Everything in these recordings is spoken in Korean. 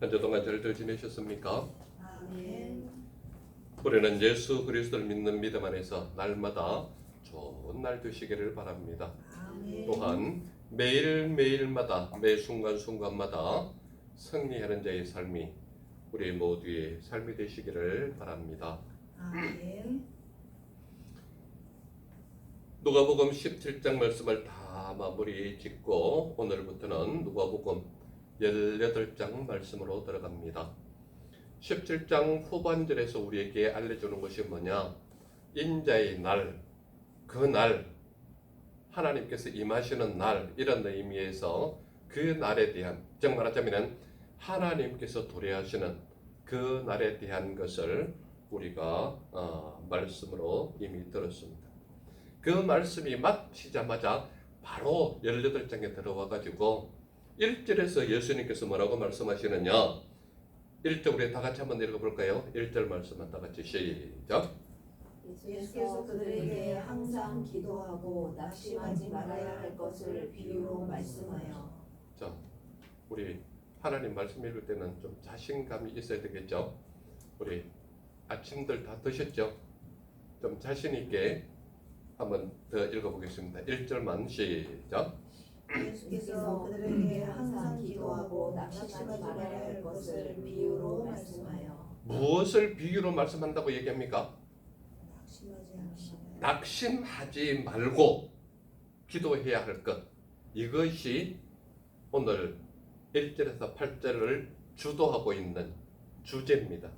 한 주 동안 잘들 지내셨습니까? 아멘. 우리는 예수 그리스도를 믿는 믿음 안에서 날마다 좋은 날 되시기를 바랍니다. 아멘. 또한 매일매일마다 매 순간순간마다 승리하는 자의 삶이 우리 모두의 삶이 되시기를 바랍니다. 아멘. 누가복음 17장 말씀을 다 마무리 짓고 오늘부터는 누가복음 18장 말씀으로 들어갑니다. 17장 후반절에서 우리에게 알려주는 것이 뭐냐? 인자의 날, 그 날, 하나님께서 임하시는 날, 이런 의미에서 그 날에 대한, 즉 말하자면 하나님께서 도래하시는 그 날에 대한 것을 우리가 말씀으로 이미 들었습니다. 그 말씀이 마치자마자 바로 18장에 들어와 가지고 1절에서 예수님께서 뭐라고 말씀하시느냐? 1절 우리 다 같이 한번 읽어볼까요? 1절 말씀은 다 같이 시작. 예수께서 그들에게 항상 기도하고 낙심하지 말아야 할 것을 비유로 말씀하여. 자, 우리 하나님 말씀 읽을 때는 좀 자신감이 있어야 되겠죠? 우리 아침들 다 드셨죠? 좀 자신 있게 한번 더 읽어보겠습니다. 1절만 시작. 예수께서 그들에게 항상 기도하고 낙심하지 말아야 할 것을 비유로 말씀하여. 무엇을 비유로 말씀한다고 얘기합니까? 낙심하지 낙심하지 말고 기도해야 할 것. 이것이 오늘 1절에서 8절을 주도하고 있는 주제입니다.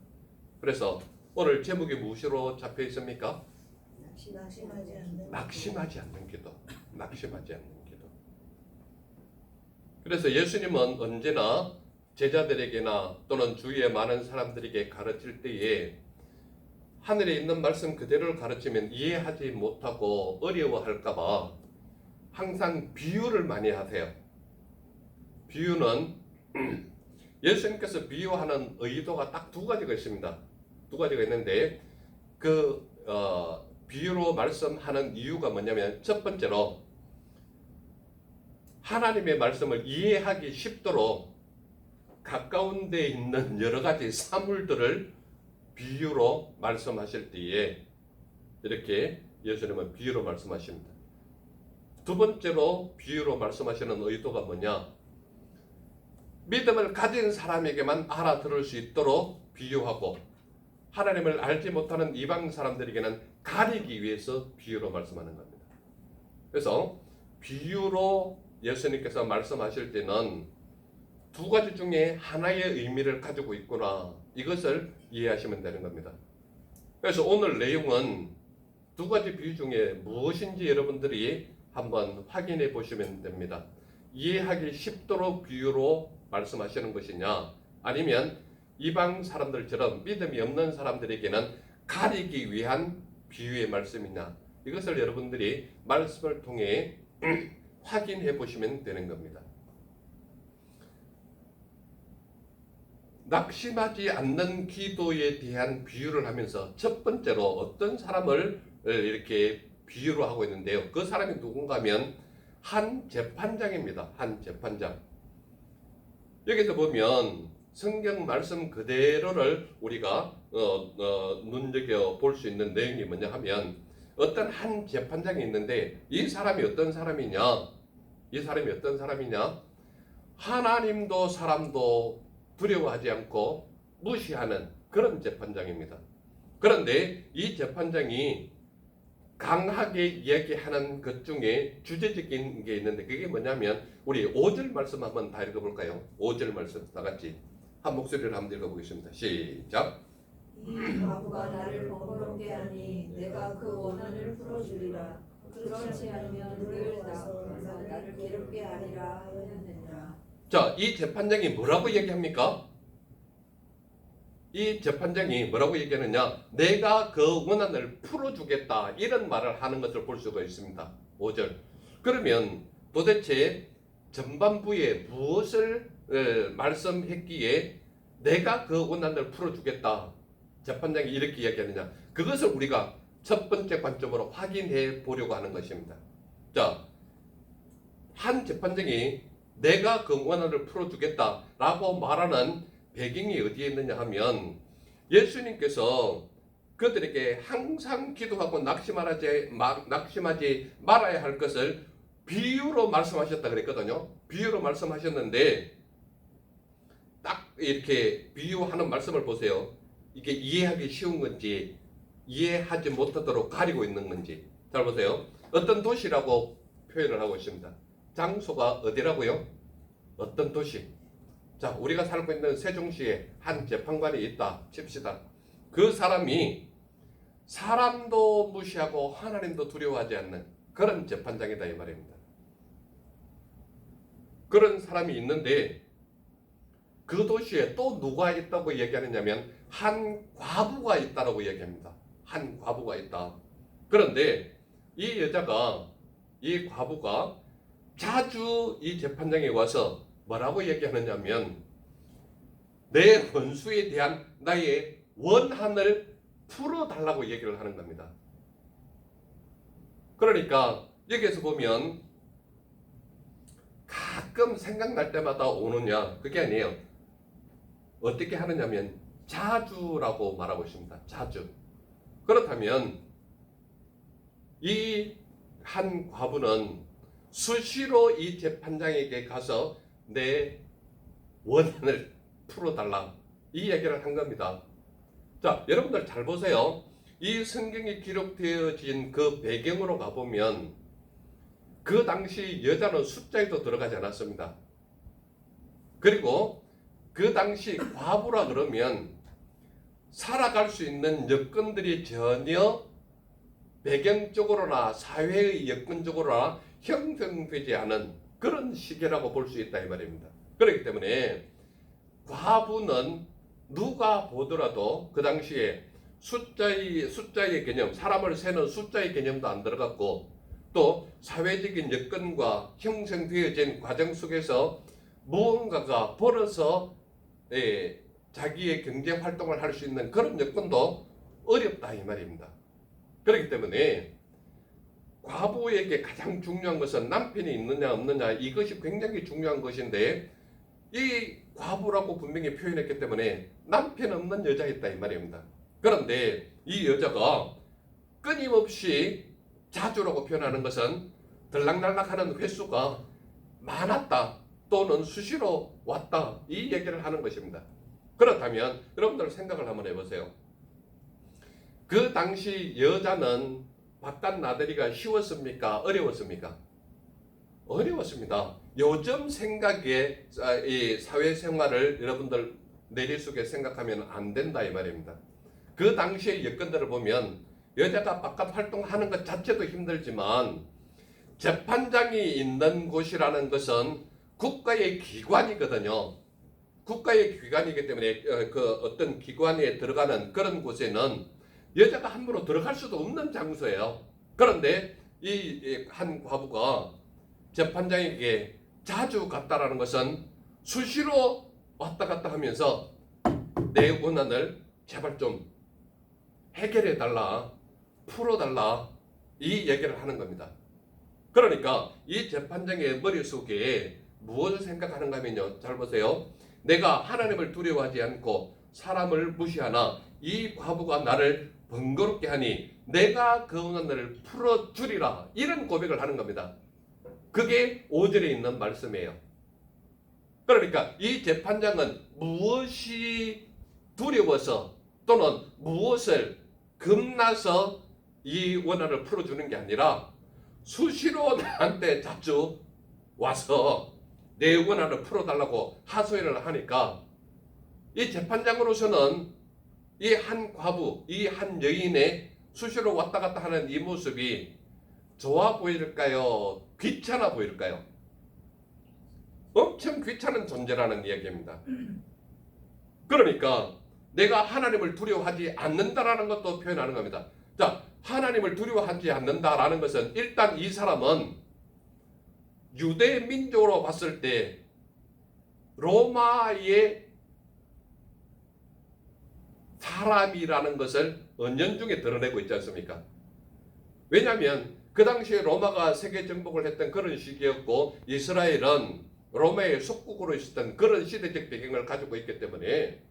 그래서 오늘 제목이 무엇으로 잡혀 있습니까? 낙심하지 않는 기도. 낙심하지 않는 기도. 그래서 예수님은 언제나 제자들에게나 또는 주위의 많은 사람들에게 가르칠 때에 하늘에 있는 말씀 그대로를 가르치면 이해하지 못하고 어려워할까봐 항상 비유를 많이 하세요. 비유는 예수님께서 비유하는 의도가 딱 두 가지가 있습니다. 두 가지가 있는데 그 비유로 말씀하는 이유가 뭐냐면 첫 번째로 하나님의 말씀을 이해하기 쉽도록 가까운 데 있는 여러 가지 사물들을 비유로 말씀하실 때에 이렇게 예수님은 비유로 말씀하십니다. 두 번째로 비유로 말씀하시는 의도가 뭐냐? 믿음을 가진 사람에게만 알아들을 수 있도록 비유하고 하나님을 알지 못하는 이방 사람들에게는 가리기 위해서 비유로 말씀하는 겁니다. 그래서 비유로 예수님께서 말씀하실 때는 두 가지 중에 하나의 의미를 가지고 있구나. 이것을 이해하시면 되는 겁니다. 그래서 오늘 내용은 두 가지 비유 중에 무엇인지 여러분들이 한번 확인해 보시면 됩니다. 이해하기 쉽도록 비유로 말씀하시는 것이냐, 아니면 이방 사람들처럼 믿음이 없는 사람들에게는 가리기 위한 비유의 말씀이냐, 이것을 여러분들이 말씀을 통해 확인해 보시면 되는 겁니다. 낙심하지 않는 기도에 대한 비유를 하면서 첫 번째로 어떤 사람을 이렇게 비유로 하고 있는데요. 그 사람이 누군가 하면 한 재판장입니다. 한 재판장. 여기서 보면 성경 말씀 그대로를 우리가 눈여겨 볼 수 있는 내용이 뭐냐 하면 어떤 한 재판장이 있는데 이 사람이 어떤 사람이냐? 이 사람이 어떤 사람이냐? 하나님도 사람도 두려워하지 않고 무시하는 그런 재판장입니다. 그런데 이 재판장이 강하게 이야기하는 것 중에 주제적인 게 있는데 그게 뭐냐면 우리 5절 말씀 한번 다 읽어볼까요? 5절 말씀 다 같이 한 목소리를 한번 읽어보겠습니다. 시작. 이 과부가 나를 번거롭게 하니 내가 그 원한을 풀어주리라. 그렇지 않으면 너를 나를 괴롭게 하리라 하였느니라. 자, 이 재판장이 뭐라고 얘기합니까? 이 재판장이 뭐라고 얘기하느냐? 내가 그 원한을 풀어주겠다, 이런 말을 하는 것을 볼 수가 있습니다. 5절. 그러면 도대체 전반부에 무엇을 말씀했기에 내가 그 원한을 풀어주겠다, 재판장이 이렇게 이야기하느냐? 그것을 우리가 첫 번째 관점으로 확인해 보려고 하는 것입니다. 자, 한 재판장이 내가 그 원한을 풀어주겠다라고 말하는 배경이 어디에 있느냐 하면 예수님께서 그들에게 항상 기도하고 낙심하지 말아야 할 것을 비유로 말씀하셨다 그랬거든요. 비유로 말씀하셨는데 딱 이렇게 비유하는 말씀을 보세요. 이게 이해하기 쉬운 건지 이해하지 못하도록 가리고 있는 건지 잘 보세요. 어떤 도시라고 표현을 하고 있습니다. 장소가 어디라고요? 어떤 도시. 자, 우리가 살고 있는 세종시에 한 재판관이 있다 칩시다. 그 사람이 사람도 무시하고 하나님도 두려워하지 않는 그런 재판장이다 이 말입니다. 그런 사람이 있는데 그 도시에 또 누가 있다고 얘기하느냐면 한 과부가 있다라고 얘기합니다. 한 과부가 있다. 그런데 이 여자가, 이 과부가 자주 이 재판장에 와서 뭐라고 얘기하느냐면 내 원수에 대한 나의 원한을 풀어달라고 얘기를 하는 겁니다. 그러니까 여기에서 보면 가끔 생각날 때마다 오느냐 그게 아니에요. 어떻게 하느냐면 자주라고 말하고 있습니다. 자주. 그렇다면 이 한 과부는 수시로 이 재판장에게 가서 내 원한을 풀어달라 이 얘기를 한 겁니다. 자, 여러분들 잘 보세요. 이 성경이 기록되어진 그 배경으로 가보면 그 당시 여자는 숫자에도 들어가지 않았습니다. 그리고 그 당시 과부라 그러면 살아갈 수 있는 여건들이 전혀 배경적으로나 사회의 여건적으로나 형성되지 않은 그런 시기라고 볼 수 있다 이 말입니다. 그렇기 때문에 과부는 누가 보더라도 그 당시에 숫자의 개념, 사람을 세는 숫자의 개념도 안 들어갔고 또 사회적인 여건과 형성되어진 과정 속에서 무언가가 벌어서 자기의 경제 활동을 할 수 있는 그런 여건도 어렵다 이 말입니다. 그렇기 때문에 과부에게 가장 중요한 것은 남편이 있느냐 없느냐 이것이 굉장히 중요한 것인데 이 과부라고 분명히 표현했기 때문에 남편 없는 여자였다 이 말입니다. 그런데 이 여자가 끊임없이 자주라고 표현하는 것은 들락날락하는 횟수가 많았다 또는 수시로 왔다 이 얘기를 하는 것입니다. 그렇다면 여러분들 생각을 한번 해보세요. 그 당시 여자는 바깥 나들이가 쉬웠습니까? 어려웠습니까? 어려웠습니다. 요즘 생각에 이 사회생활을 여러분들 내리숙에 생각하면 안 된다 이 말입니다. 그 당시의 여건들을 보면 여자가 바깥 활동하는 것 자체도 힘들지만 재판장이 있는 곳이라는 것은 국가의 기관이거든요. 국가의 기관이기 때문에 그 어떤 기관에 들어가는 그런 곳에는 여자가 함부로 들어갈 수도 없는 장소예요. 그런데 이 한 과부가 재판장에게 자주 갔다라는 것은 수시로 왔다 갔다 하면서 내 원한을 제발 좀 해결해 달라, 풀어 달라 이 얘기를 하는 겁니다. 그러니까 이 재판장의 머릿속에 무엇을 생각하는가 하면요. 잘 보세요. 내가 하나님을 두려워하지 않고 사람을 무시하나 이 과부가 나를 번거롭게 하니 내가 그 원한을 풀어주리라 이런 고백을 하는 겁니다. 그게 5절에 있는 말씀이에요. 그러니까 이 재판장은 무엇이 두려워서 또는 무엇을 겁나서 이 원한을 풀어주는 게 아니라 수시로 나한테 자주 와서 내 원한을 풀어달라고 하소연을 하니까 이 재판장으로서는 이 한 과부, 이 한 여인의 수시로 왔다 갔다 하는 이 모습이 좋아 보일까요? 귀찮아 보일까요? 엄청 귀찮은 존재라는 이야기입니다. 그러니까 내가 하나님을 두려워하지 않는다라는 것도 표현하는 겁니다. 자, 하나님을 두려워하지 않는다라는 것은 일단 이 사람은 유대 민족으로 봤을 때 로마의 사람이라는 것을 은연중에 드러내고 있지 않습니까? 왜냐하면 그 당시에 로마가 세계 정복을 했던 그런 시기였고 이스라엘은 로마의 속국으로 있었던 그런 시대적 배경을 가지고 있기 때문에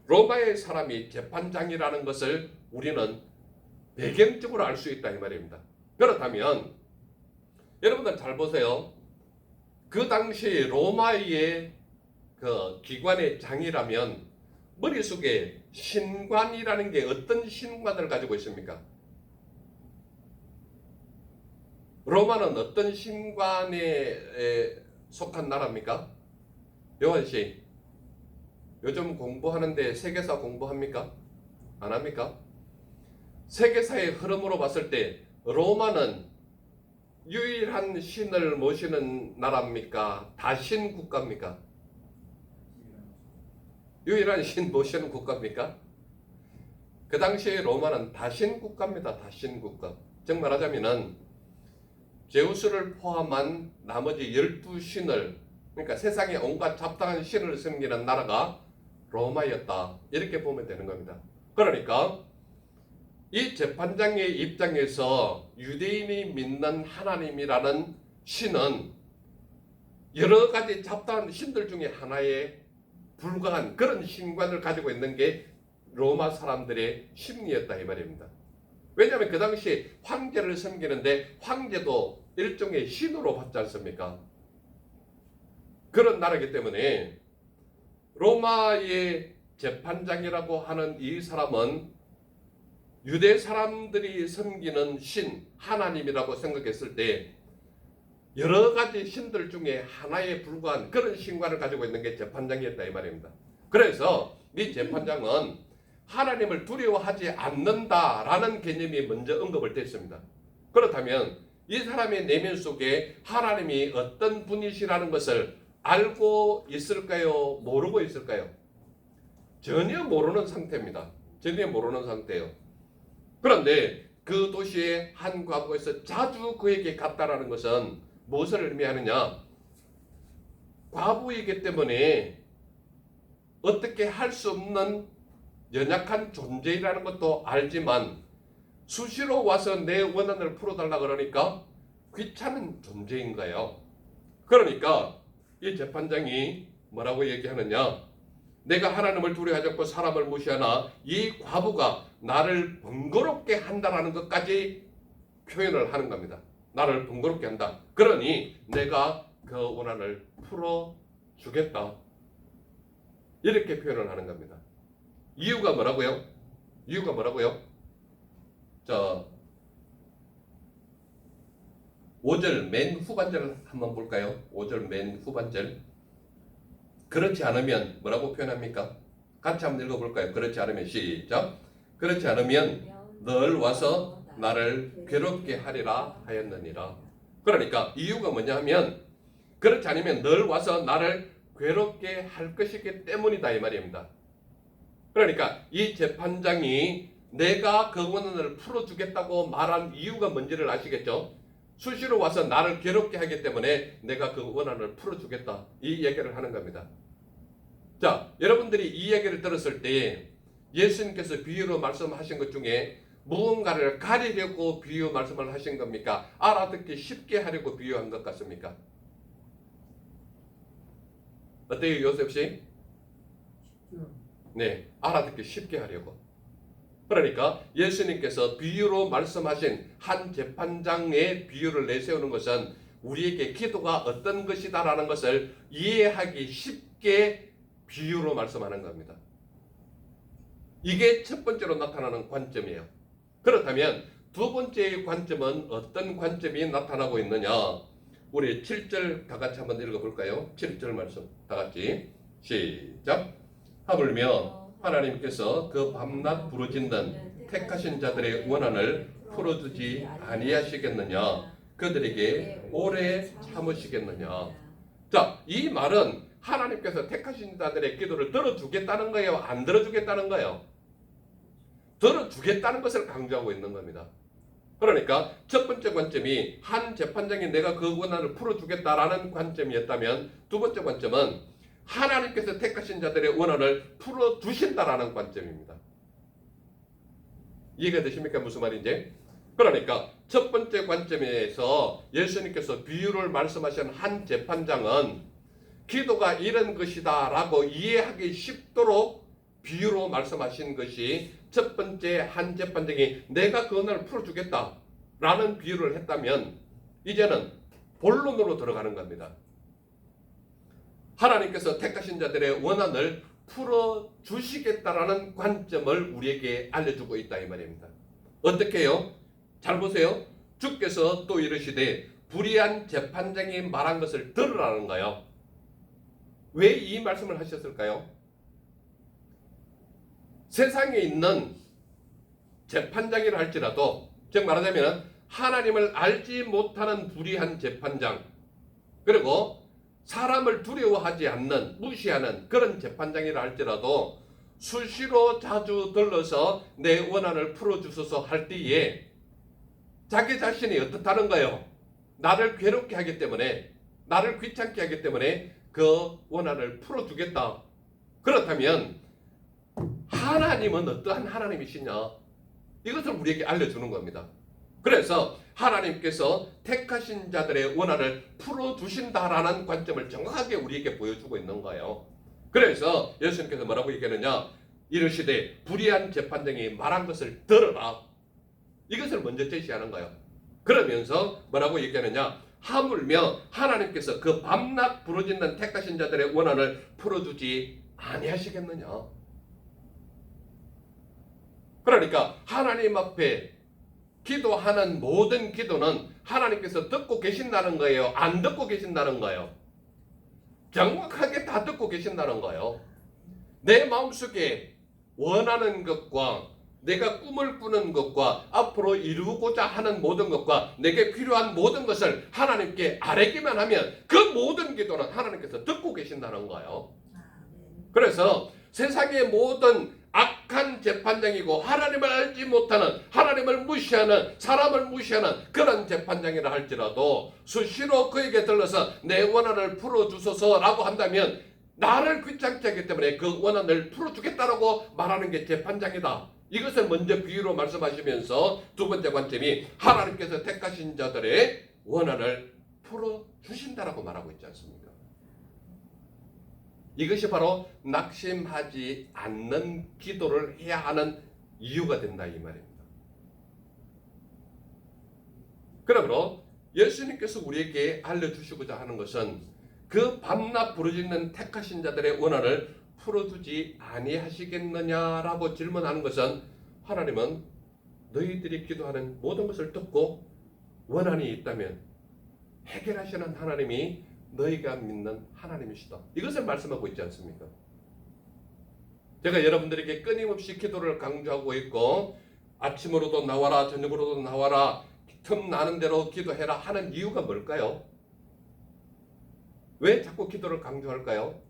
로마의 사람이 재판장이라는 것을 우리는 배경적으로 알 수 있다 이 말입니다. 그렇다면 여러분들 잘 보세요. 그 당시 로마의 그 기관의 장이라면 머릿속에 신관이라는 게 어떤 신관을 가지고 있습니까? 로마는 어떤 신관에 속한 나라입니까? 요한 씨, 요즘 공부하는데 세계사 공부합니까? 안 합니까? 세계사의 흐름으로 봤을 때 로마는 유일한 신을 모시는 나라입니까? 다신 국가입니까? 유일한 신 모시는 국가입니까? 그 당시에 로마는 다신 국가입니다. 다신 국가. 즉 말하자면은 제우스를 포함한 나머지 12신을, 그러니까 세상에 온갖 잡다한 신을 섬기는 나라가 로마였다. 이렇게 보면 되는 겁니다. 그러니까 이 재판장의 입장에서 유대인이 믿는 하나님이라는 신은 여러 가지 잡다한 신들 중에 하나에 불과한 그런 신관을 가지고 있는 게 로마 사람들의 심리였다 이 말입니다. 왜냐하면 그 당시 황제를 섬기는데 황제도 일종의 신으로 봤지 않습니까? 그런 나라이기 때문에 로마의 재판장이라고 하는 이 사람은 유대 사람들이 섬기는 신, 하나님이라고 생각했을 때 여러 가지 신들 중에 하나에 불과한 그런 신관을 가지고 있는 게 재판장이었다 이 말입니다. 그래서 이 재판장은 하나님을 두려워하지 않는다라는 개념이 먼저 언급을 됐습니다. 그렇다면 이 사람의 내면 속에 하나님이 어떤 분이시라는 것을 알고 있을까요? 모르고 있을까요? 전혀 모르는 상태입니다. 전혀 모르는 상태예요. 그런데 그 도시의 한 과부에서 자주 그에게 갔다라는 것은 무엇을 의미하느냐? 과부이기 때문에 어떻게 할 수 없는 연약한 존재라는 것도 알지만 수시로 와서 내 원한을 풀어달라 그러니까 귀찮은 존재인 거예요. 그러니까 이 재판장이 뭐라고 얘기하느냐? 내가 하나님을 두려워하지 않고 사람을 무시하나 이 과부가 나를 번거롭게 한다라는 것까지 표현을 하는 겁니다. 나를 번거롭게 한다. 그러니 내가 그 원한을 풀어주겠다. 이렇게 표현을 하는 겁니다. 이유가 뭐라고요? 이유가 뭐라고요? 자, 5절 맨 후반절 한번 볼까요? 5절 맨 후반절. 그렇지 않으면 뭐라고 표현합니까? 같이 한번 읽어볼까요? 그렇지 않으면 시작. 그렇지 않으면 널 와서 나를 괴롭게 하리라 하였느니라. 그러니까 이유가 뭐냐 하면 그렇지 않으면 널 와서 나를 괴롭게 할 것이기 때문이다 이 말입니다. 그러니까 이 재판장이 내가 그 원한을 풀어주겠다고 말한 이유가 뭔지를 아시겠죠? 수시로 와서 나를 괴롭게 하기 때문에 내가 그 원한을 풀어주겠다 이 얘기를 하는 겁니다. 자, 여러분들이 이 얘기를 들었을 때 예수님께서 비유로 말씀하신 것 중에 무언가를 가리려고 비유 말씀을 하신 겁니까? 알아듣기 쉽게 하려고 비유한 것 같습니까? 어때요, 요셉씨? 네, 알아듣기 쉽게 하려고. 그러니까 예수님께서 비유로 말씀하신 한 재판장의 비유를 내세우는 것은 우리에게 기도가 어떤 것이다라는 것을 이해하기 쉽게 비유로 말씀하는 겁니다. 이게 첫 번째로 나타나는 관점이에요. 그렇다면 두 번째의 관점은 어떤 관점이 나타나고 있느냐? 우리 7절 다 같이 한번 읽어볼까요? 7절 말씀 다 같이 시작. 하물며 하나님께서 그 밤낮 부르짖는 택하신 자들의 원한을 풀어주지 아니하시겠느냐? 그들에게 오래 참으시겠느냐? 자, 이 말은 하나님께서 택하신 자들의 기도를 들어주겠다는 거예요? 안 들어주겠다는 거예요? 들어주겠다는 것을 강조하고 있는 겁니다. 그러니까 첫 번째 관점이 한 재판장이 내가 그 원한을 풀어주겠다라는 관점이었다면 두 번째 관점은 하나님께서 택하신 자들의 원한을 풀어주신다라는 관점입니다. 이해가 되십니까? 무슨 말인지? 그러니까 첫 번째 관점에서 예수님께서 비유를 말씀하신 한 재판장은 기도가 이런 것이다 라고 이해하기 쉽도록 비유로 말씀하신 것이 첫 번째 한 재판장이 내가 그 원한을 풀어주겠다 라는 비유를 했다면 이제는 본론으로 들어가는 겁니다. 하나님께서 택하신 자들의 원한을 풀어주시겠다라는 관점을 우리에게 알려주고 있다 이 말입니다. 어떻게 해요? 잘 보세요. 주께서 또 이르시되 불의한 재판장이 말한 것을 들으라는 거예요. 왜 이 말씀을 하셨을까요? 세상에 있는 재판장이라 할지라도 즉 말하자면 하나님을 알지 못하는 불의한 재판장 그리고 사람을 두려워하지 않는 무시하는 그런 재판장이라 할지라도 수시로 자주 들러서 내 원한을 풀어주소서 할 때에 자기 자신이 어떻다는가요? 나를 괴롭게 하기 때문에 나를 귀찮게 하기 때문에 그 원한을 풀어주겠다. 그렇다면 하나님은 어떠한 하나님이시냐? 이것을 우리에게 알려주는 겁니다. 그래서 하나님께서 택하신 자들의 원한을 풀어주신다라는 관점을 정확하게 우리에게 보여주고 있는 거예요. 그래서 예수님께서 뭐라고 얘기하느냐? 이르시되 불의한 재판장이 말한 것을 들어라. 이것을 먼저 제시하는 거예요. 그러면서 뭐라고 얘기하느냐? 하물며 하나님께서 그 밤낮 부르짖는 택하신 자들의 원한을 풀어주지 아니하시겠느냐? 그러니까 하나님 앞에 기도하는 모든 기도는 하나님께서 듣고 계신다는 거예요? 안 듣고 계신다는 거예요? 정확하게 다 듣고 계신다는 거예요. 내 마음속에 원하는 것과 내가 꿈을 꾸는 것과 앞으로 이루고자 하는 모든 것과 내게 필요한 모든 것을 하나님께 아뢰기만 하면 그 모든 기도는 하나님께서 듣고 계신다는 거예요. 그래서 세상의 모든 악한 재판장이고 하나님을 알지 못하는 하나님을 무시하는 사람을 무시하는 그런 재판장이라 할지라도 수시로 그에게 들러서 내 원한을 풀어주소서라고 한다면 나를 귀찮게 하기 때문에 그 원한을 풀어주겠다라고 말하는 게 재판장이다. 이것을 먼저 비유로 말씀하시면서 두 번째 관점이 하나님께서 택하신 자들의 원한을 풀어주신다라고 말하고 있지 않습니까? 이것이 바로 낙심하지 않는 기도를 해야 하는 이유가 된다 이 말입니다. 그러므로 예수님께서 우리에게 알려주시고자 하는 것은 그 밤낮 부르짖는 택하신 자들의 원한을 풀어주지 아니하시겠느냐라고 질문하는 것은 하나님은 너희들이 기도하는 모든 것을 듣고 원한이 있다면 해결하시는 하나님이 너희가 믿는 하나님이시다. 이것을 말씀하고 있지 않습니까? 제가 여러분들에게 끊임없이 기도를 강조하고 있고 아침으로도 나와라 저녁으로도 나와라 틈 나는 대로 기도해라 하는 이유가 뭘까요? 왜 자꾸 기도를 강조할까요?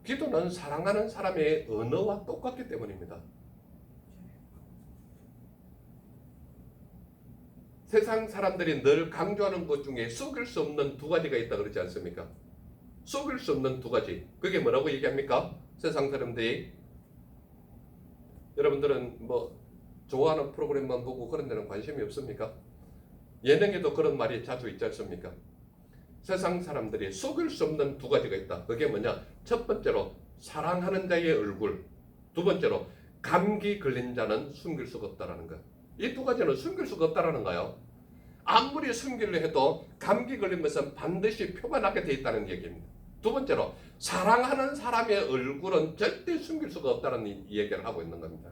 기도는 사랑하는 사람의 언어와 똑같기 때문입니다. 세상 사람들이 늘 강조하는 것 중에 속일 수 없는 두 가지가 있다 그러지 않습니까? 속일 수 없는 두 가지. 그게 뭐라고 얘기합니까? 세상 사람들이. 여러분들은 뭐 좋아하는 프로그램만 보고 그런 데는 관심이 없습니까? 예능에도 그런 말이 자주 있지 않습니까? 세상 사람들이 속일 수 없는 두 가지가 있다. 그게 뭐냐? 첫 번째로 사랑하는 자의 얼굴. 두 번째로 감기 걸린 자는 숨길 수가 없다라는 것. 이 두 가지는 숨길 수가 없다라는 거예요. 아무리 숨기려 해도 감기 걸린 것은 반드시 표가 나게 돼 있다는 얘기입니다. 두 번째로 사랑하는 사람의 얼굴은 절대 숨길 수가 없다는 얘기를 하고 있는 겁니다.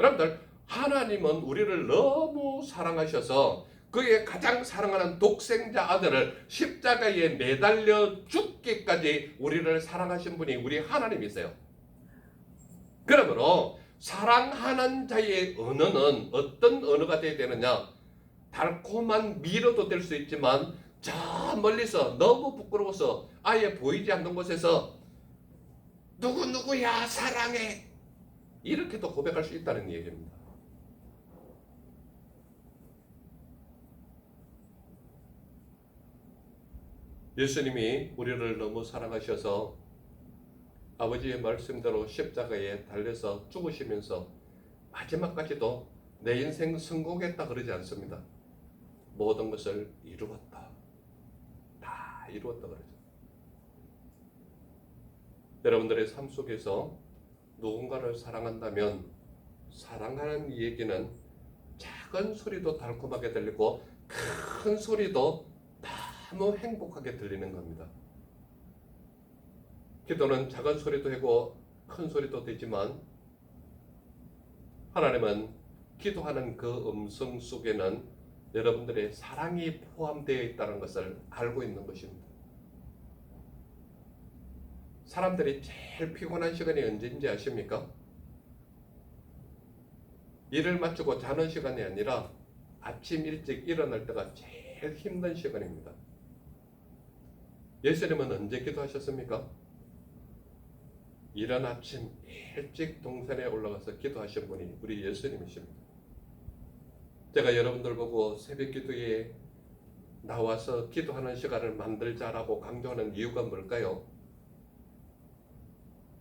여러분들 하나님은 우리를 너무 사랑하셔서 그의 가장 사랑하는 독생자 아들을 십자가에 매달려 죽기까지 우리를 사랑하신 분이 우리 하나님이세요. 그러므로 사랑하는 자의 언어는 어떤 언어가 되어야 되느냐? 달콤한 미로도 될 수 있지만 저 멀리서 너무 부끄러워서 아예 보이지 않는 곳에서 누구누구야 사랑해 이렇게도 고백할 수 있다는 얘기입니다. 예수님이 우리를 너무 사랑하셔서 아버지의 말씀대로 십자가에 달려서 죽으시면서 마지막까지도 내 인생 성공했다 그러지 않습니다. 모든 것을 이루었다. 다 이루었다 그러죠. 여러분들의 삶 속에서 누군가를 사랑한다면 사랑하는 이 얘기는 작은 소리도 달콤하게 들리고 큰 소리도 너무 행복하게 들리는 겁니다. 기도는 작은 소리도 하고 큰 소리도 되지만 하나님은 기도하는 그 음성 속에는 여러분들의 사랑이 포함되어 있다는 것을 알고 있는 것입니다. 사람들이 제일 피곤한 시간이 언제인지 아십니까? 일을 마치고 자는 시간이 아니라 아침 일찍 일어날 때가 제일 힘든 시간입니다. 예수님은 언제 기도하셨습니까? 이른 아침 일찍 동산에 올라가서 기도하신 분이 우리 예수님이십니다. 제가 여러분들 보고 새벽 기도에 나와서 기도하는 시간을 만들자라고 강조하는 이유가 뭘까요?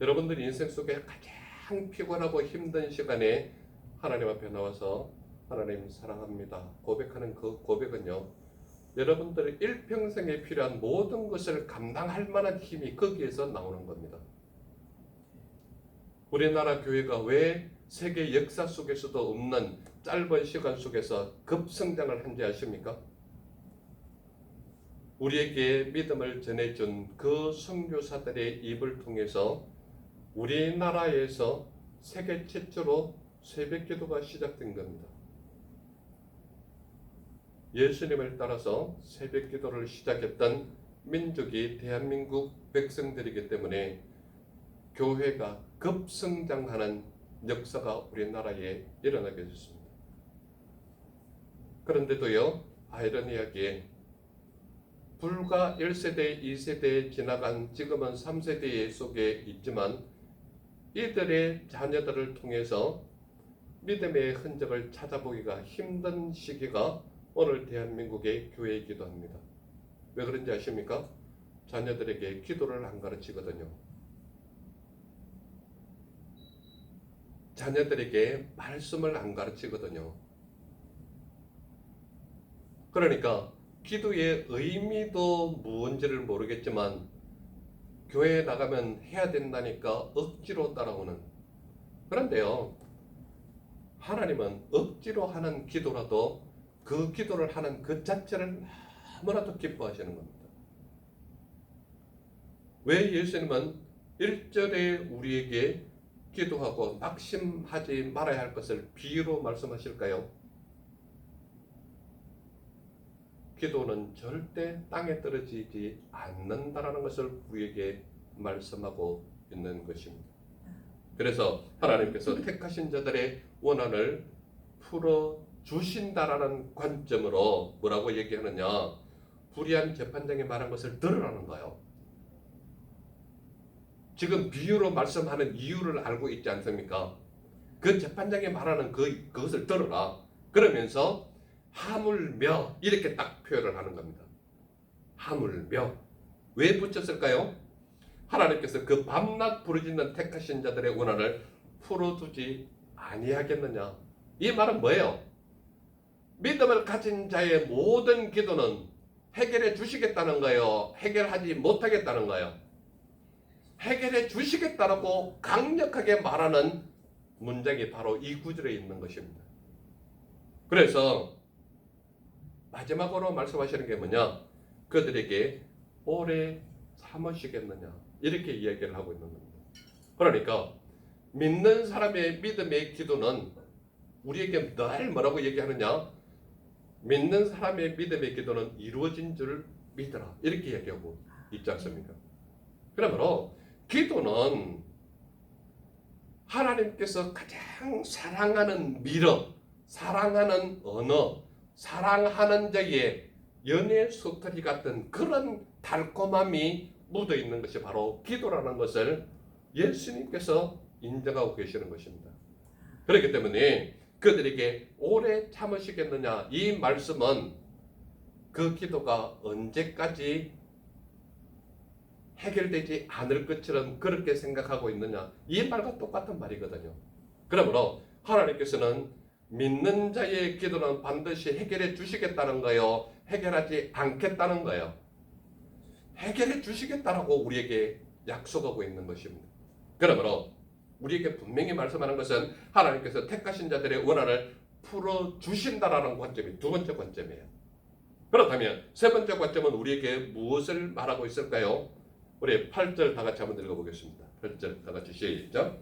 여러분들 인생 속에 가장 피곤하고 힘든 시간에 하나님 앞에 나와서 하나님 사랑합니다 고백하는 그 고백은요, 여러분들의 일평생에 필요한 모든 것을 감당할 만한 힘이 거기에서 나오는 겁니다. 우리나라 교회가 왜 세계 역사 속에서도 없는 짧은 시간 속에서 급성장을 한지 아십니까? 우리에게 믿음을 전해준 그 선교사들의 입을 통해서 우리나라에서 세계 최초로 새벽기도가 시작된 겁니다. 예수님을 따라서 새벽기도를 시작했던 민족이 대한민국 백성들이기 때문에 교회가 급성장하는 역사가 우리나라에 일어나게 됐습니다. 그런데도요, 아이러니하게 불과 1세대, 2세대에 지나간 지금은 3세대 속에 있지만 이들의 자녀들을 통해서 믿음의 흔적을 찾아보기가 힘든 시기가 오늘 대한민국의 교회이기도 합니다. 왜 그런지 아십니까? 자녀들에게 기도를 안 가르치거든요. 자녀들에게 말씀을 안 가르치거든요. 그러니까 기도의 의미도 무언지를 모르겠지만 교회에 나가면 해야 된다니까 억지로 따라오는. 그런데요, 하나님은 억지로 하는 기도라도 그 기도를 하는 그 자체를 너무나도 기뻐하시는 겁니다. 왜 예수님은 1절에 우리에게 기도하고 낙심하지 말아야 할 것을 비유로 말씀하실까요? 기도는 절대 땅에 떨어지지 않는다라는 것을 우리에게 말씀하고 있는 것입니다. 그래서 하나님께서 택하신 자들의 원한을 풀어주신다라는 관점으로 뭐라고 얘기하느냐, 불의한 재판장이 말한 것을 들으라는 거예요. 지금 비유로 말씀하는 이유를 알고 있지 않습니까? 그 재판장이 말하는 그것을 들어라. 그러면서 하물며 이렇게 딱 표현을 하는 겁니다. 하물며. 왜 붙였을까요? 하나님께서 그 밤낮 부르짖는 택하신 자들의 원한을 풀어두지 아니하겠느냐. 이 말은 뭐예요? 믿음을 가진 자의 모든 기도는 해결해 주시겠다는 거예요? 해결하지 못하겠다는 거예요? 해결해 주시겠다라고 강력하게 말하는 문장이 바로 이 구절에 있는 것입니다. 그래서 마지막으로 말씀하시는 게 뭐냐? 그들에게 오래 참으시겠느냐? 이렇게 이야기를 하고 있는 겁니다. 그러니까 믿는 사람의 믿음의 기도는 우리에게 늘 뭐라고 얘기하느냐? 믿는 사람의 믿음의 기도는 이루어진 줄 믿어라. 이렇게 얘기하고 있지 않습니까? 그러므로 기도는 하나님께서 가장 사랑하는 미러, 사랑하는 언어, 사랑하는 자의 연애 스토리 같은 그런 달콤함이 묻어 있는 것이 바로 기도라는 것을 예수님께서 인정하고 계시는 것입니다. 그렇기 때문에 그들에게 오래 참으시겠느냐, 이 말씀은 그 기도가 언제까지 해결되지 않을 것처럼 그렇게 생각하고 있느냐, 이 말과 똑같은 말이거든요. 그러므로 하나님께서는 믿는 자의 기도는 반드시 해결해 주시겠다는 거예요? 해결하지 않겠다는 거예요? 해결해 주시겠다라고 우리에게 약속하고 있는 것입니다. 그러므로 우리에게 분명히 말씀하는 것은 하나님께서 택하신 자들의 원한을 풀어주신다라는 관점이 두 번째 관점이에요. 그렇다면 세 번째 관점은 우리에게 무엇을 말하고 있을까요? 우리 8절 다 같이 한번 읽어보겠습니다. 8절 다 같이 시작.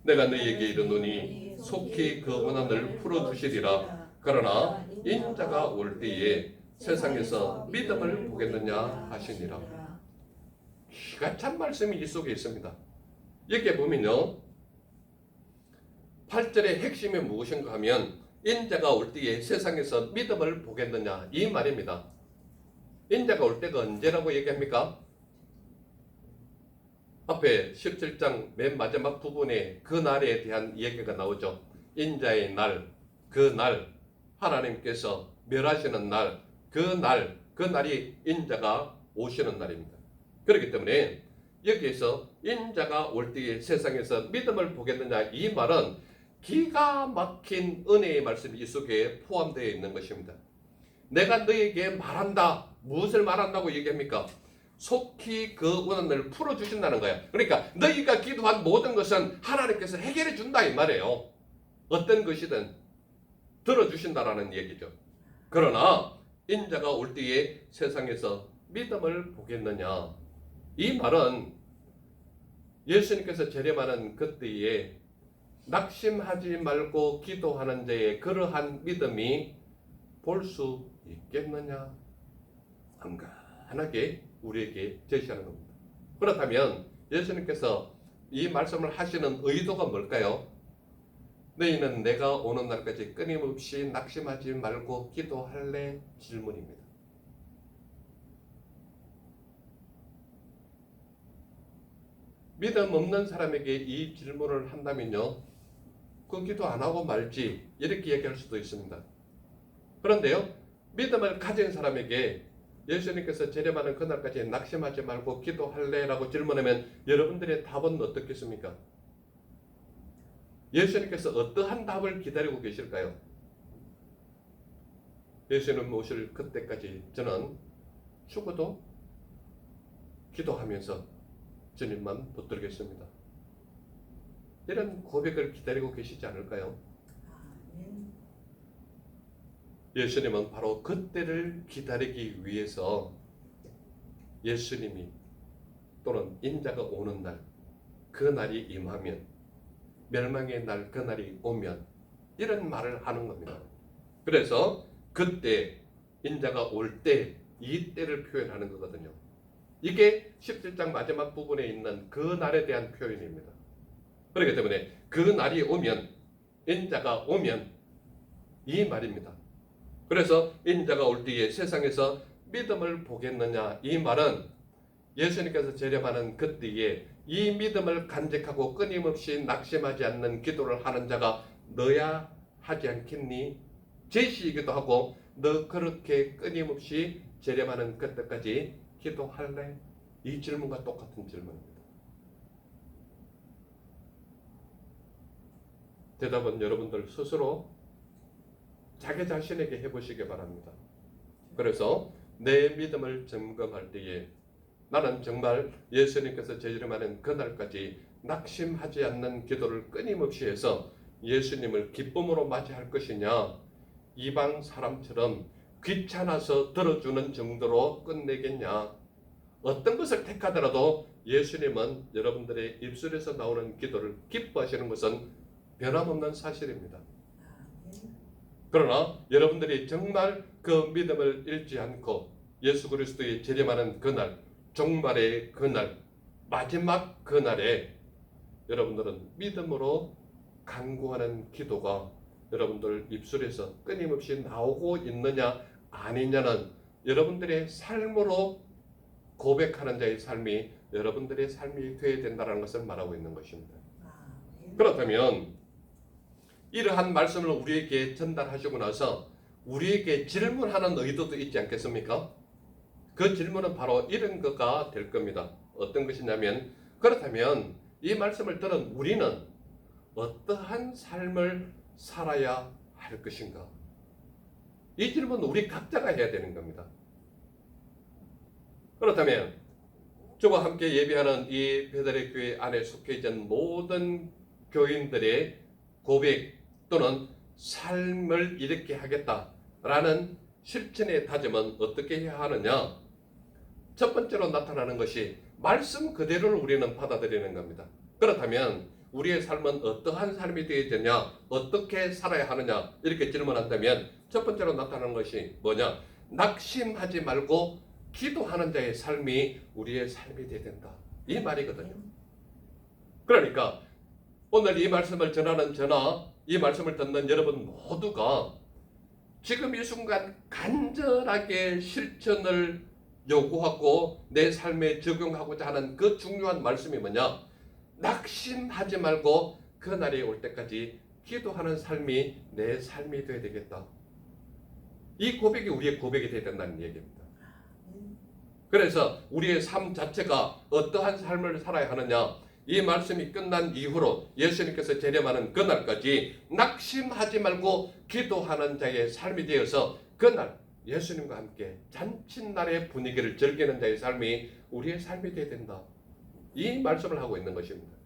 내가 너희에게 이르노니 속히 그 원한을 풀어주시리라. 그러나 인자가 올 때에 세상에서 믿음을 보겠느냐 하시니라. 기가 찬 말씀이 이 속에 있습니다. 여기에 보면요, 8절의 핵심이 무엇인가 하면 인자가 올 때에 세상에서 믿음을 보겠느냐 이 말입니다. 인자가 올 때가 언제라고 얘기합니까? 앞에 17장 맨 마지막 부분에 그 날에 대한 얘기가 나오죠. 인자의 날, 그 날, 하나님께서 멸하시는 날, 그 날이 인자가 오시는 날입니다. 그렇기 때문에 여기에서 인자가 올 때에 세상에서 믿음을 보겠느냐 이 말은 기가 막힌 은혜의 말씀이 이 속에 포함되어 있는 것입니다. 내가 너에게 말한다. 무엇을 말한다고 얘기합니까? 속히 그 원한을 풀어주신다는 거야. 그러니까 너희가 기도한 모든 것은 하나님께서 해결해 준다 이 말이에요. 어떤 것이든 들어주신다라는 얘기죠. 그러나 인자가 올 때에 세상에서 믿음을 보겠느냐 이 말은 예수님께서 재림하는 그때에 낙심하지 말고 기도하는 자의 그러한 믿음이 볼 수 있겠느냐 한간하게 우리에게 제시하는 겁니다. 그렇다면 예수님께서 이 말씀을 하시는 의도가 뭘까요? 너희는 내가 오는 날까지 끊임없이 낙심하지 말고 기도할래? 질문입니다. 믿음 없는 사람에게 이 질문을 한다면요, 그 기도 안 하고 말지 이렇게 얘기할 수도 있습니다. 그런데요, 믿음을 가진 사람에게 예수님께서 재림하는 그날까지 낙심하지 말고 기도할래? 라고 질문하면 여러분들의 답은 어떻겠습니까? 예수님께서 어떠한 답을 기다리고 계실까요? 예수님 오실 그때까지 저는 죽어도 기도하면서 주님만 붙들겠습니다. 이런 고백을 기다리고 계시지 않을까요? 예수님은 바로 그때를 기다리기 위해서 예수님이 또는 인자가 오는 날, 그 날이 임하면, 멸망의 날 그 날이 오면 이런 말을 하는 겁니다. 그래서 그때 인자가 올 때, 이 때를 표현하는 거거든요. 이게 17장 마지막 부분에 있는 그 날에 대한 표현입니다. 그렇기 때문에 그 날이 오면, 인자가 오면 이 말입니다. 그래서 인자가 올 때에 세상에서 믿음을 보겠느냐 이 말은 예수님께서 재림하는 그때에 이 믿음을 간직하고 끊임없이 낙심하지 않는 기도를 하는 자가 너야 하지 않겠니? 제시이기도 하고 너 그렇게 끊임없이 재림하는 그때까지 기도할래? 이 질문과 똑같은 질문입니다. 대답은 여러분들 스스로 자기 자신에게 해보시기 바랍니다. 그래서 내 믿음을 점검할 때에 나는 정말 예수님께서 재림하는 그날까지 낙심하지 않는 기도를 끊임없이 해서 예수님을 기쁨으로 맞이할 것이냐, 이방 사람처럼 귀찮아서 들어주는 정도로 끝내겠냐. 어떤 것을 택하더라도 예수님은 여러분들의 입술에서 나오는 기도를 기뻐하시는 것은 변함없는 사실입니다. 그러나 여러분들이 정말 그 믿음을 잃지 않고 예수 그리스도의 재림하는 그날, 종말의 그날, 마지막 그날에 여러분들은 믿음으로 간구하는 기도가 여러분들 입술에서 끊임없이 나오고 있느냐 아니냐는 여러분들의 삶으로 고백하는 자의 삶이 여러분들의 삶이 되어야 된다는 것을 말하고 있는 것입니다. 그렇다면 이러한 말씀을 우리에게 전달하시고 나서 우리에게 질문하는 의도도 있지 않겠습니까? 그 질문은 바로 이런 것가 될 겁니다. 어떤 것이냐면, 그렇다면 이 말씀을 들은 우리는 어떠한 삶을 살아야 할 것인가? 이 질문은 우리 각자가 해야 되는 겁니다. 그렇다면 저와 함께 예배하는 이 베들레 교회 안에 속해 있는 모든 교인들의 고백 또는 삶을 이렇게 하겠다라는 실천의 다짐은 어떻게 해야 하느냐? 첫 번째로 나타나는 것이 말씀 그대로를 우리는 받아들이는 겁니다. 그렇다면 우리의 삶은 어떠한 삶이 되어야 되냐? 어떻게 살아야 하느냐? 이렇게 질문한다면 첫 번째로 나타나는 것이 뭐냐? 낙심하지 말고 기도하는 자의 삶이 우리의 삶이 되어야 된다. 이 말이거든요. 그러니까 오늘 이 말씀을 전하는 저나 이 말씀을 듣는 여러분 모두가 지금 이 순간 간절하게 실천을 요구하고 내 삶에 적용하고자 하는 그 중요한 말씀이 뭐냐? 낙심하지 말고 그날이 올 때까지 기도하는 삶이 내 삶이 되어야 되겠다. 이 고백이 우리의 고백이 되어야 된다는 얘기입니다. 그래서 우리의 삶 자체가 어떠한 삶을 살아야 하느냐? 이 말씀이 끝난 이후로 예수님께서 재림하는 그날까지 낙심하지 말고 기도하는 자의 삶이 되어서 그날 예수님과 함께 잔칫날의 분위기를 즐기는 자의 삶이 우리의 삶이 되어야 된다. 이 말씀을 하고 있는 것입니다.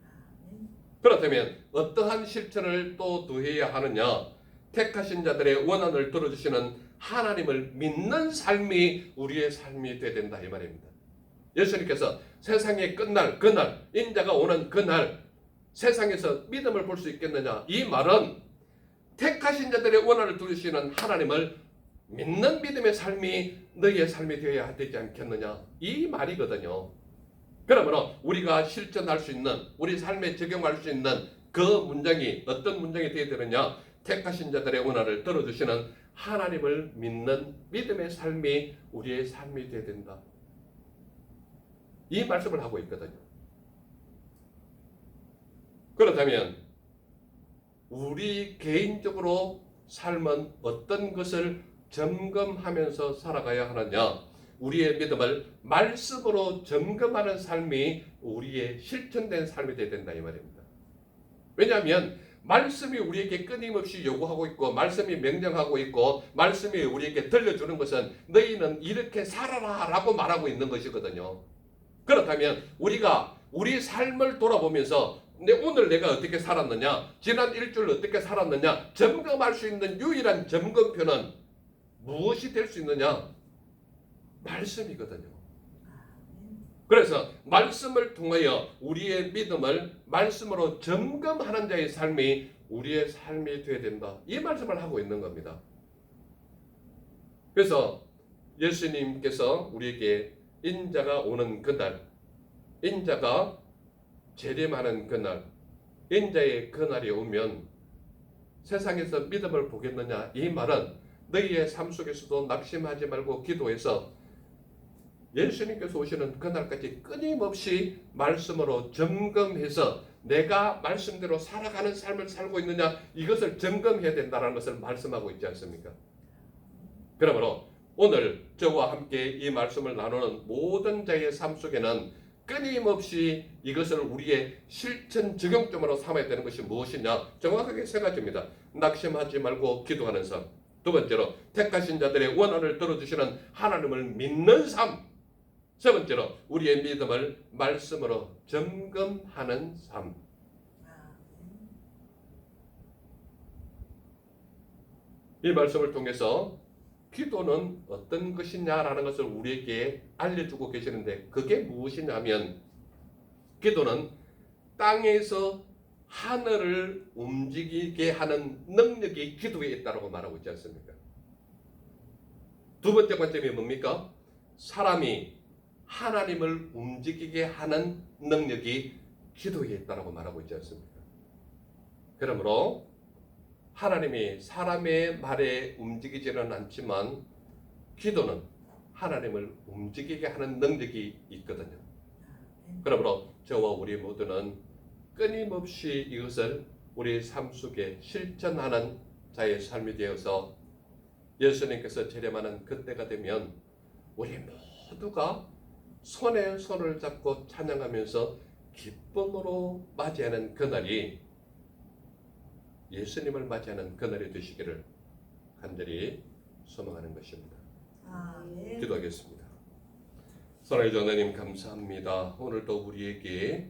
그렇다면 어떠한 실천을 또 더해야 하느냐? 택하신 자들의 원한을 들어주시는 하나님을 믿는 삶이 우리의 삶이 되어야 된다 이 말입니다. 예수님께서 세상의 끝날 그날 인자가 오는 그날 세상에서 믿음을 볼 수 있겠느냐? 이 말은 택하신 자들의 원한을 들으시는 하나님을 믿는 믿음의 삶이 너희의 삶이 되어야 되지 않겠느냐? 이 말이거든요. 그러므로 우리가 실천할 수 있는 우리 삶에 적용할 수 있는 그 문장이 어떤 문장이 되어야 되느냐? 택하신 자들의 원한을 들어주시는 하나님을 믿는 믿음의 삶이 우리의 삶이 되어야 된다. 이 말씀을 하고 있거든요. 그렇다면 우리 개인적으로 삶은 어떤 것을 점검하면서 살아가야 하느냐? 우리의 믿음을 말씀으로 점검하는 삶이 우리의 실천된 삶이 되어야 된다 이 말입니다. 왜냐하면 말씀이 우리에게 끊임없이 요구하고 있고 말씀이 명령하고 있고 말씀이 우리에게 들려주는 것은 너희는 이렇게 살아라 라고 말하고 있는 것이거든요. 그렇다면 우리가 우리 삶을 돌아보면서 오늘 내가 어떻게 살았느냐, 지난 일주일 어떻게 살았느냐 점검할 수 있는 유일한 점검표는 무엇이 될 수 있느냐? 말씀이거든요. 그래서 말씀을 통하여 우리의 믿음을 말씀으로 점검하는 자의 삶이 우리의 삶이 되어야 된다. 이 말씀을 하고 있는 겁니다. 그래서 예수님께서 우리에게 인자가 오는 그날, 인자가 재림하는 그날, 인자의 그날이 오면 세상에서 믿음을 보겠느냐? 이 말은 너희의 삶 속에서도 낙심하지 말고 기도해서 예수님께서 오시는 그날까지 끊임없이 말씀으로 점검해서 내가 말씀대로 살아가는 삶을 살고 있느냐 이것을 점검해야 된다는 것을 말씀하고 있지 않습니까? 그러므로 오늘 저와 함께 이 말씀을 나누는 모든 자의 삶 속에는 끊임없이 이것을 우리의 실천 적용점으로 삼아야 되는 것이 무엇이냐? 정확하게 세 가지입니다. 낙심하지 말고 기도하는 삶. 두 번째로 택하신 자들의 원한을 들어주시는 하나님을 믿는 삶. 세 번째로 우리의 믿음을 말씀으로 점검하는 삶. 이 말씀을 통해서 기도는 어떤 것이냐라는 것을 우리에게 알려주고 계시는데 그게 무엇이냐면 기도는 땅에서 하늘을 움직이게 하는 능력이 기도에 있다고 말하고 있지 않습니까? 두 번째 관점이 뭡니까? 사람이 하나님을 움직이게 하는 능력이 기도에 있다고 말하고 있지 않습니까? 그러므로 하나님이 사람의 말에 움직이지는 않지만 기도는 하나님을 움직이게 하는 능력이 있거든요. 그러므로 저와 우리 모두는 끊임없이 이것을 우리 삶 속에 실천하는 자의 삶이 되어서 예수님께서 재림하는 그때가 되면 우리 모두가 손에 손을 잡고 찬양하면서 기쁨으로 맞이하는 그날이 예수님을 맞이하는 그날이 되시기를 간절히 소망하는 것입니다. 아멘. 기도하겠습니다. 사랑의 하나님 감사합니다. 오늘도 우리에게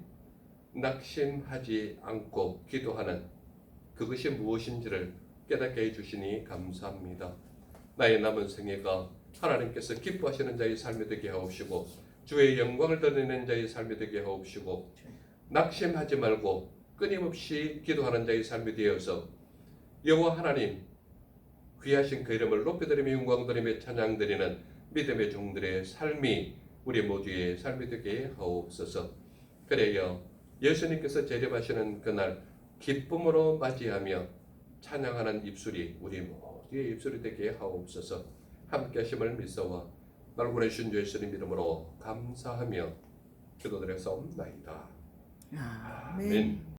낙심하지 않고 기도하는 그것이 무엇인지를 깨닫게 해주시니 감사합니다. 나의 남은 생애가 하나님께서 기뻐하시는 자의 삶이 되게 하옵시고 주의 영광을 드러내는 자의 삶이 되게 하옵시고 낙심하지 말고 끊임없이 기도하는 자의 삶이 되어서 여호와 하나님 귀하신 그 이름을 높여드리며 영광드리며 찬양드리는 믿음의 종들의 삶이 우리 모두의 삶이 되게 하옵소서. 그래요 예수님께서 재림하시는 그날 기쁨으로 맞이하며 찬양하는 입술이 우리 모두의 입술이 되게 하옵소서. 함께 하심을 믿사와 날 보내주신 주 예수님 이름으로 감사하며 기도드렸사옵나이다. 아멘. 아멘.